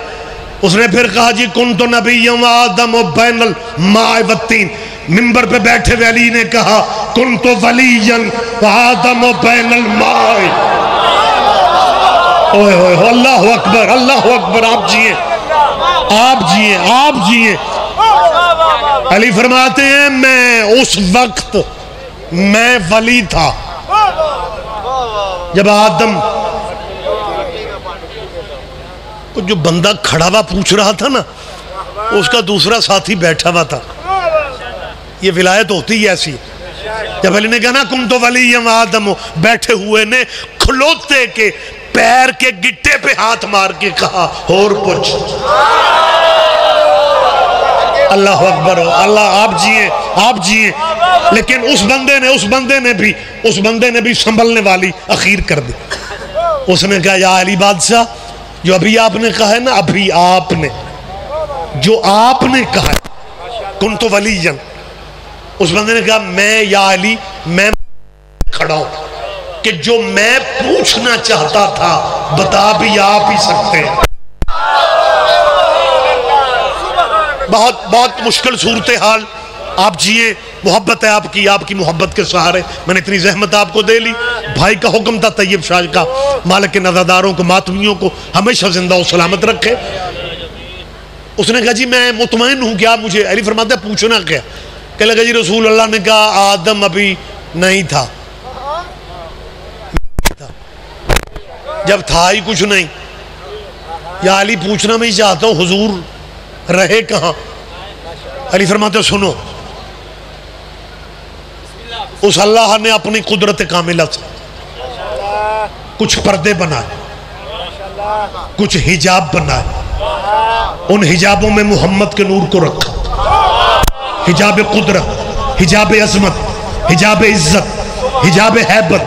اس نے پھر کہا, جی کنت نبیم آدم بین الماء والطین. ممبر پہ بیٹھے ہوئے علی نے کہا, کنت ولیًا آدم بین الماء. اوہ اوہ, اللہ اکبر اللہ اکبر. آپ جیئے آپ جیئے آپ جیئے. علی فرماتے ہیں, میں اس وقت میں ولی تھا جب آدم جو بندہ کھڑا ہوا پوچھ رہا تھا نا, اس کا دوسرا ساتھی بیٹھا ہوا تھا. یہ ولایت ہوتی ہے ایسی. جب علی نے کہا نا کم تو ولی آدم، بیٹھے ہوئے نے کھلوتے کے پیر کے گٹے پہ ہاتھ مار کے کہا اور پوچھ. اللہ اکبر ہو. اللہ آپ جیئے. لیکن اس بندے نے بھی سنبھلنے والی اخیر کر دی. اس نے کہا یا علی بادشاہ، جو ابھی آپ نے کہا ہے نا، ابھی آپ نے جو آپ نے کہا ہے کنت ولیًا، اس بندے نے کہا میں یا علی میں کھڑا ہوں کہ جو میں پوچھنا چاہتا تھا بتا بھی آپ ہی سکتے ہیں. بہت مشکل صورتحال. آپ جیے، محبت ہے آپ کی محبت کے سہارے میں نے اتنی زحمت آپ کو دے لی. بھائی کا حکم تھا طیب شاہ کا، مالک کے نظرداروں کو، ماتمیوں کو ہمیشہ زندہ و سلامت رکھے. اس نے کہا جی میں مطمئن ہوں کہ آپ مجھے. علی فرماتا ہے پوچھنا کیا؟ کہ لگا جی رسول اللہ نے کہا آدم ابھی نہیں تھا. جب تھا ہی کچھ نہیں. یا علی پوچھنا میں ہی چاہتا ہوں حضور رہے کہاں؟ علی فرماتے ہیں سنو، اس اللہ نے اپنی قدرت کاملہ سے کچھ پردے بنائے، کچھ حجاب بنائے. ان حجابوں میں محمد کے نور کو رکھا. حجاب قدرت، حجاب عظمت، حجاب عزت، حجاب حیبت،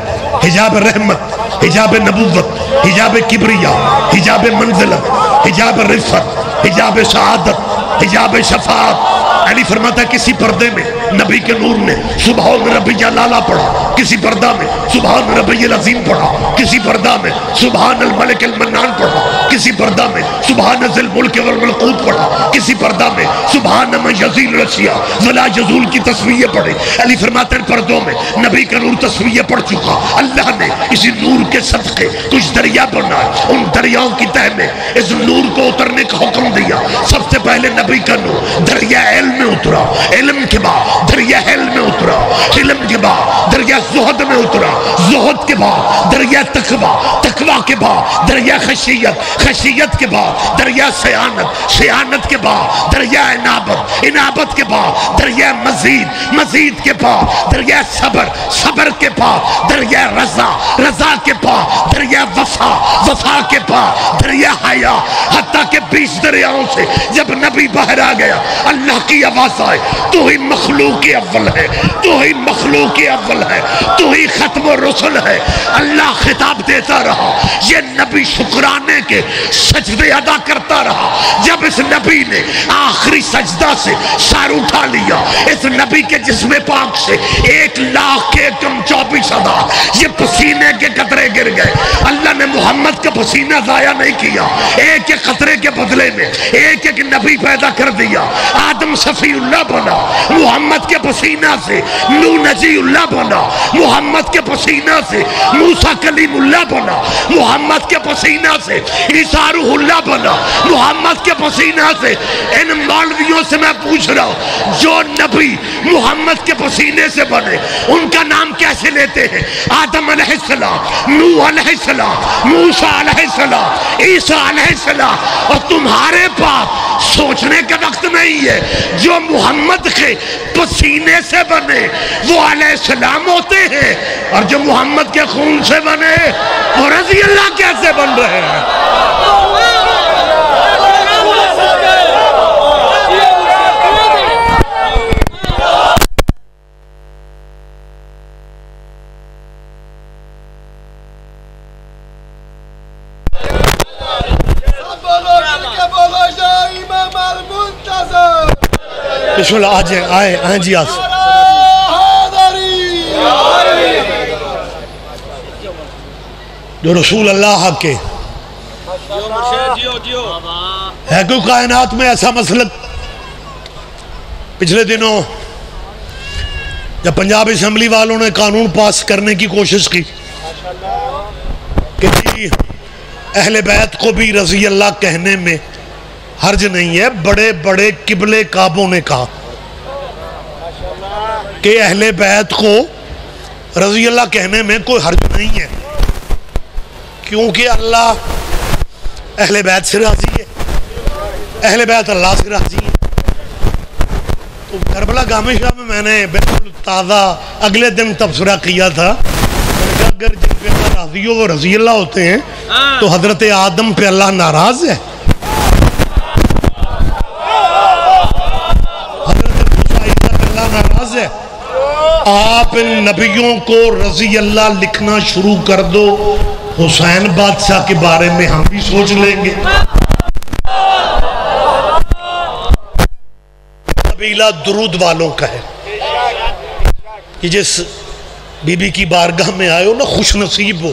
حجاب رحمت، حجاب نبوت، حجاب کبریہ، حجاب منزلت، حجاب رفت، حجاب سعادت، حجاب شفاعت. علی فرماتا ہے کسی پردے میں نبی کے نور نے سبحان ربی الاعلیٰ پڑھا، کسی پردہ میں سبحان ربی العظیم پڑھا، کسی پردہ میں سبحان الملک المنان پڑھا، کسی پردہ میں سبحان ذی الملک والملکوت پڑھا، کسی پردہ میں سبحان من یزیل الاشیاء ولا یزول کی تصویہ پڑھے. علی فرماتے ہیں پردوں میں نبی کا نور تصویہ پڑھ چکا. اللہ نے اسی نور کے صدقے کچھ دریا بنائے. ان دریاؤں کی تہ میں اس نور کو اترنے کا حکم دیا. سب سے پہلے نبی کا نور دریا علم میں اترا، علم کے بعد دریا علم میں اترا، علم کے بعد دریا زہد میں اترا، زہد کے بعد دریا تقوی، تقوی کے بعد دریا خشیت، خشیت کے بعد دریا سیانت، سیانت کے بعد دریا انابت، انابت کے بعد دریا مزید، مزید کے بعد دریا صبر، صبر کے بعد دریا رضا، رضا کے بعد دریا وفا، وفا کے بعد دریا حیا. حتیٰ کہ 20 دریاؤں سے جب نبی باہر آ گیا اللہ کی آواز آئے تو ہی مخلوق اول ہے، تو ہی مخلوق اول ہے، تو ہی ختم الرسل ہے. اللہ خطاب دیتا رہا، یہ نبی شکرانے کے سجدے ادا کرتا رہا. جب اس نبی نے آخری سجدہ سے سر اٹھا لیا، اس نبی کے جسم پاک سے 1,00,000 کے کم 24,000 یہ پسینے کے قطرے گر گئے. اللہ نے محمد کا پسینہ ضائع نہیں کیا، ایک ایک قطرے کے بدلے میں ایک ایک نبی پیدا کر دیا. آدم صفی اللہ بنا محمد کے پسینہ سے، نوح نجی اللہ بنا محمد کے پسینہ سے، موسیٰ کلیم اللہ بنا محمد کے پسینہ سے، عیسیٰ روح اللہ بنا محمد کے پسینہ سے. ان مولویوں سے میں پوچھ رہا ہوں جو نبی محمد کے پسینے سے بنے ان کا نام کیسے لیتے ہیں؟ آدم علیہ السلام، نوح علیہ السلام، موسیٰ علیہ السلام، عیسیٰ علیہ السلام. اور تمہارے پاس سوچنے کا وقت نہیں ہے جو محمد کے پسینے سے بنے وہ علیہ السلام ہوتے ہیں، اور جو محمد کے خون سے بنے وہ رضی اللہ کیسے بن رہے ہیں؟ بسم اللہ. آج آئے جی آج جو رسول اللہ کے ہے کوئی کائنات میں ایسا مسلک. پچھلے دنوں جب پنجاب اسمبلی والوں نے قانون پاس کرنے کی کوشش کی کہ اہل بیت کو بھی رضی اللہ کہنے میں حرج نہیں ہے، بڑے بڑے قبلے کعبوں نے کہا کہ اہل بیت کو رضی اللہ کہنے میں کوئی حرج نہیں ہے کیونکہ اللہ اہل بیت سے راضی ہے، اہل بیت اللہ سے راضی ہیں. تو کربلا گام شاہ میں نے بالکل تازہ اگلے دن تبصرہ کیا تھا. اگر جن پہ اللہ راضی ہو وہ رضی اللہ ہوتے ہیں تو حضرت آدم پہ اللہ ناراض ہے؟ حضرت موسیٰ پہ اللہ ناراض ہے؟ آپ ان نبیوں کو رضی اللہ لکھنا شروع کر دو، حسین بادشاہ کے بارے میں ہم بھی سوچ لیں گے. قبیلہ درود والوں کا ہے کہ جس بی بی کی بارگاہ میں آئے ہو نا خوش نصیب ہو.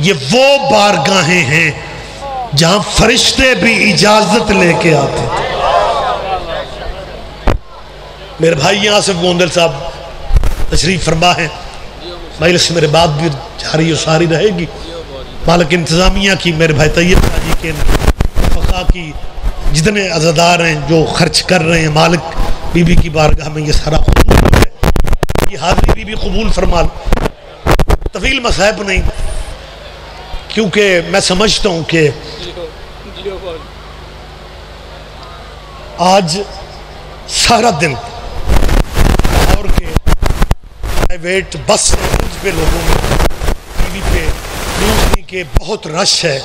یہ وہ بارگاہیں ہیں جہاں فرشتے بھی اجازت لے کے آتے. میرے بھائی آصف گوندل صاحب تشریف فرما ہیں، مجلس میرے بات بھی جاری و ساری رہے گی. مالک انتظامیہ کی میرے بھائی طیب جی کے فقہ کی جتنے عزادار ہیں جو خرچ کر رہے ہیں، مالک بی بی کی بارگاہ میں یہ سارا قبول ہے. یہ حاضری بی بی قبول فرما لو. طویل مصاحب نہیں، کیونکہ میں سمجھتا ہوں کہ آج سارا دن اور کے پرائیویٹ بس پہ لوگوں میں ٹی وی پہ نیوز کے بہت رش ہے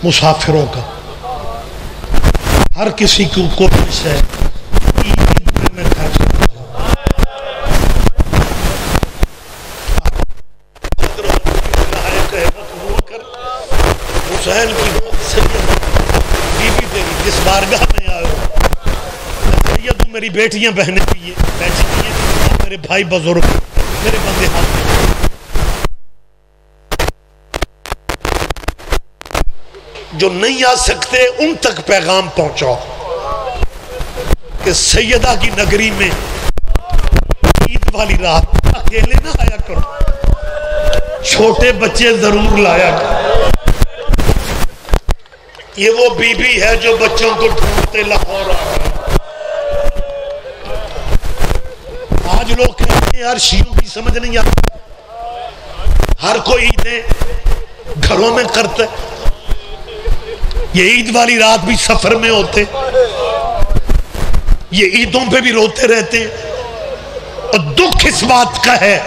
مسافروں کا. ہر کسی کو کوشش ہے عید میں خرچ حسین کی بی بی تیری جس بارگاہ میں آئے ہو تو میری بیٹیاں بہنیں بھی بیٹھی ہیں، میرے بھائی بزرگ میرے بندے ہاتھ میں جو نہیں آ سکتے ان تک پیغام پہنچاؤ کہ سیدہ کی نگری میں عید والی رات اکیلے نہ آیا کرو، چھوٹے بچے ضرور لایا کرو. یہ وہ بی بی ہے جو بچوں کو ڈھونڈتے لاہور آ رہا ہے. آج لوگ کہتے ہیں یار شیعوں کی سمجھ نہیں آتی، ہر کوئی عیدیں گھروں میں کرتے، یہ عید والی رات بھی سفر میں ہوتے، یہ عیدوں پہ بھی روتے رہتے ہیں. اور دکھ اس بات کا ہے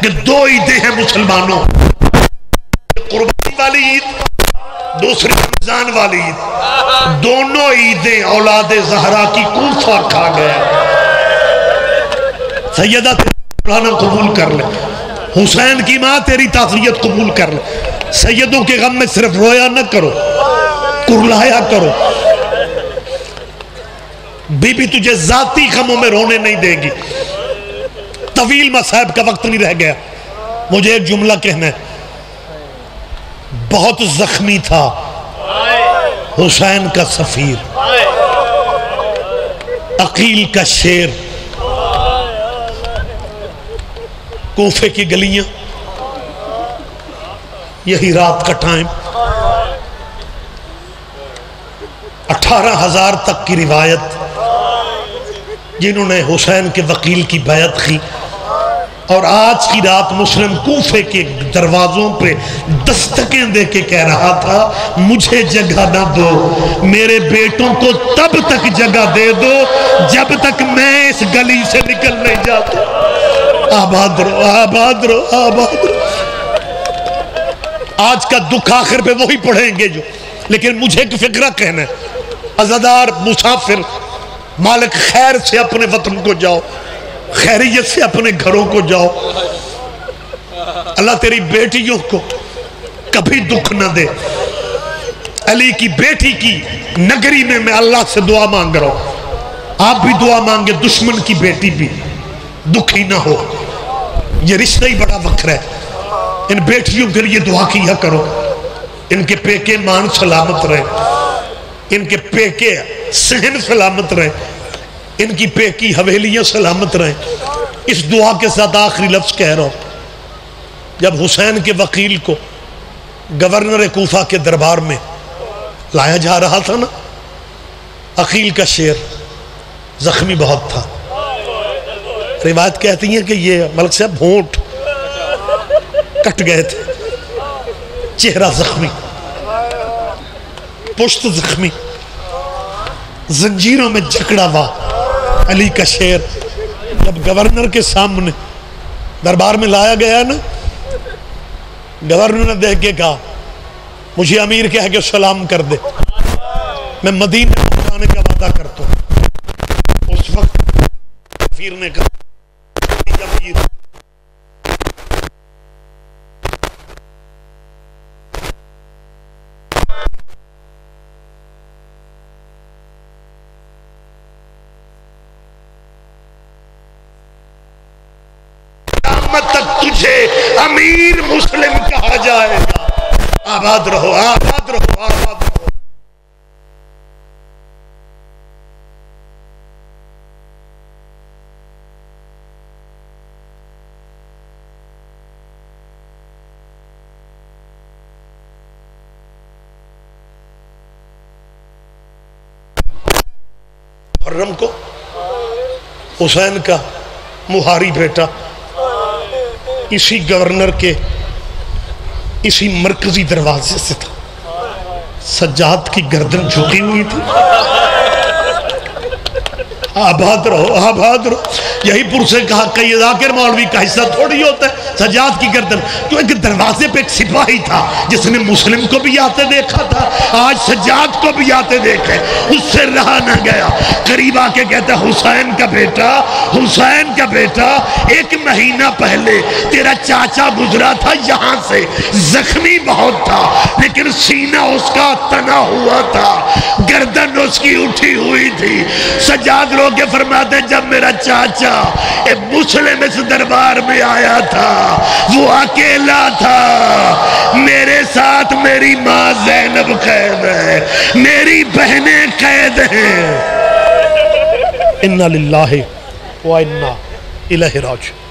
کہ دو عیدیں ہیں مسلمانوں، قربانی والی عید، دوسری رمضان والی عید. دونوں عیدیں اولاد زہرا کی کوفہ کھا گئے. سیدہ تیرا قبول کر لے، حسین کی ماں تیری تعزیت قبول کر لے. سیدوں کے غم میں صرف رویا نہ کرو، کرلایا کرو. بی بی تجھے ذاتی غموں میں رونے نہیں دے گی. طویل مصاحب کا وقت نہیں رہ گیا، مجھے ایک جملہ کہنا ہے. بہت زخمی تھا حسین کا سفیر، عقیل کا شیر. کوفے کی گلیاں، یہی رات کا ٹائم، 18,000 تک کی روایت جنہوں نے حسین کے وکیل کی بیعت کی. اور آج کی رات مسلم کوفے کے دروازوں پہ دستکیں دے کے کہہ رہا تھا مجھے جگہ نہ دو، میرے بیٹوں کو تب تک جگہ دے دو جب تک میں اس گلی سے نکل نہیں جاتا. آباد رہو، آباد رہو، آباد رہو. آج کا دکھ آخر پہ وہی پڑھیں گے جو، لیکن مجھے ایک فکرہ کہنا ہے، عزادار مسافر مالک خیر سے اپنے وطن کو جاؤ، خیریت سے اپنے گھروں کو جاؤ. اللہ تیری بیٹیوں کو کبھی دکھ نہ دے. علی کی بیٹی کی نگری میں اللہ سے دعا مانگ رہا ہوں، آپ بھی دعا مانگے دشمن کی بیٹی بھی دکھی نہ ہو. یہ رشتہ ہی بڑا وکر ہے. ان بیٹیوں کے لیے دعا کیا کرو، ان کے پیکے مان سلامت رہے، ان کے پیکے صحن سلامت رہے، ان کی پیکی حویلیاں سلامت رہیں. اس دعا کے ساتھ آخری لفظ کہہ رہا ہوں. جب حسین کے وکیل کو گورنر کوفہ کے دربار میں لایا جا رہا تھا نا، عقیل کا شیر زخمی بہت تھا. روایت کہتی ہیں کہ یہ ملک صاحب ہونٹ کٹ گئے تھے، چہرہ زخمی، پشت زخمی. زنجیروں میں جکڑا ہوا علی کا شیر جب گورنر کے سامنے دربار میں لایا گیا نا، گورنر نے دیکھ کے کہا مجھے امیر کہہ کے سلام کر دے، میں مدینے میں جانے کا وعدہ کرتا ہوں۔ اس وقت سفیر نے کہا امیر تک تجھے امیر مسلم کہا جائے گا۔ آباد رہو، آباد رہو، آباد رہو۔ محرم کو حسین کا مہاری بیٹا اسی گورنر کے اسی مرکزی دروازے سے تھا، سجاد کی گردن جھکی ہوئی تھی۔ آباد رہو، آباد رہو۔ یہی پر سے کہا کہ یہ ذاکر مولوی کا حصہ تھوڑی ہوتا ہے سجاد کی گردن، کیوں ایک دروازے پہ ایک سپاہی تھا جس نے مسلم کو بھی آتے دیکھا تھا، آج سجاد کو بھی آتے دیکھے، اس سے رہا نہ گیا۔ قریب آ کے کہتا حسین کا بیٹا، حسین کا بیٹا، 1 مہینہ پہلے تیرا چاچا گزرا تھا یہاں سے، زخمی بہت تھا لیکن سینہ اس کا تنا ہوا تھا، گردن اس کی اٹھی ہوئی تھی۔ سجاد رو کے فرماتے جب میرا چاچا مسلم اس دربار میں آیا تھا وہ اکیلا تھا، میرے ساتھ میری ماں زینب قید ہے، میری بہنیں قید ہیں۔ اِنَّا لِلَّهِ وَإِنَّا إِلَيْهِ رَاجِعُونَ۔